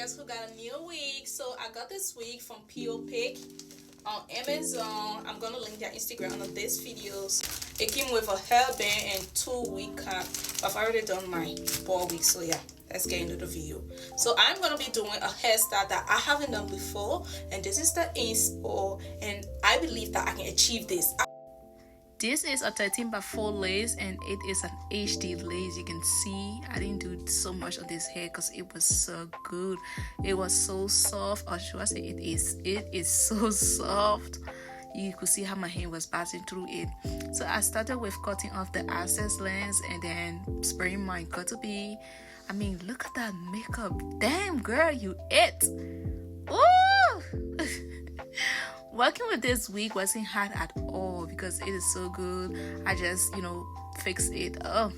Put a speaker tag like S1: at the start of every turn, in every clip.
S1: guess who got a new wig. So I got this wig from P.O. Pick on Amazon. I'm gonna link their Instagram under this videos. It came with a hairband and 2 wig cap. I've already done my ball wig, so yeah, let's get into the video. So I'm gonna be doing a hairstyle that I haven't done before, and this is the inspo, and I believe that I can achieve this. This is a 13x4 lace, and it is an HD lace. You can see I didn't do so much on this hair because it was so good. It was so soft, or should I say it is so soft. You could see how my hair was passing through it. So I started with cutting off the excess lengths and then spraying my Got2b. I mean, look at that makeup. Damn, girl, you it. Ooh! Working with this wig wasn't hard at all because it is so good. I just, fixed it up,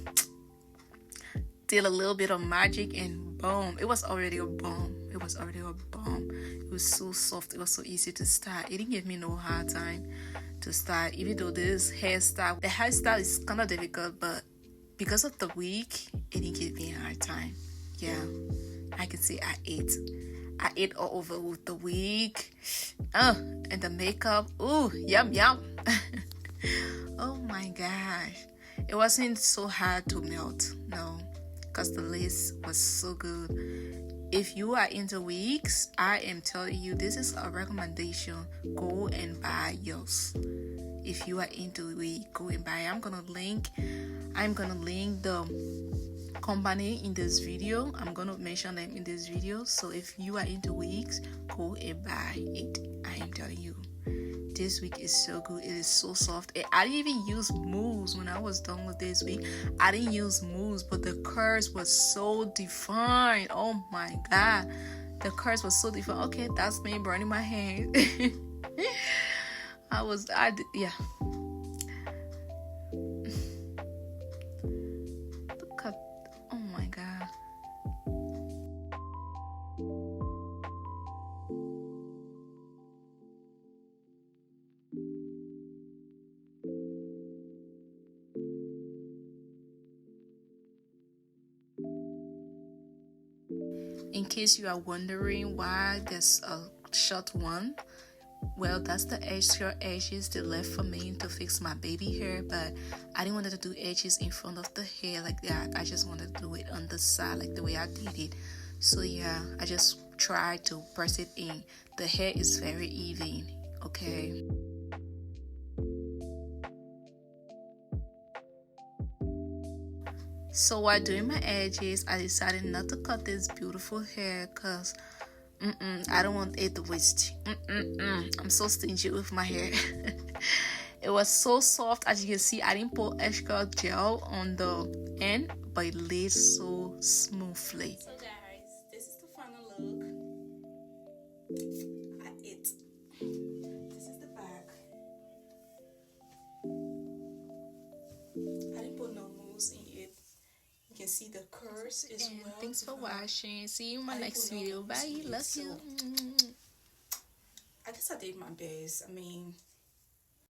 S1: did a little bit of magic, and boom, it was already a bomb. It was so soft. It was so easy to start. It didn't give me no hard time to start, even though this hairstyle, the hairstyle is kind of difficult, but because of the wig, it didn't give me a hard time. Yeah, I can say I ate all over with the wig, and the makeup. Ooh, yum. Oh my gosh, it wasn't so hard to melt, no, because the lace was so good. If you are into wigs, I am telling you, this is a recommendation. Go and buy yours. If you are into wig, go and buy. I'm gonna link the company in this video. I'm gonna mention them in this video. So if you are into wigs, go and buy it. I am telling you, this wig is so good. It is so soft. I didn't even use mousse when I was done with this wig. I didn't use mousse, but the curves was so defined. Oh my god, the curves was so defined. Okay, that's me burning my hand. Yeah. Look at, oh my god. In case you are wondering why there's a short one, well, that's the extra edges they left for me to fix my baby hair, but I didn't want to do edges in front of the hair like that. I just wanted to do it on the side like the way I did it. So yeah, I just tried to press it in. The hair is very even, okay? So while doing my edges, I decided not to cut this beautiful hair because I don't want it to waste. I'm so stingy with my hair. It was so soft. As you can see, I didn't put extra gel on the end, but it laid so smoothly. So guys, this is the final look. This is the back. I didn't put no mousse in it. You can see the curves as well. Thanks for watching. See you in my next video. Bye. Love you. I guess I did my best. I mean,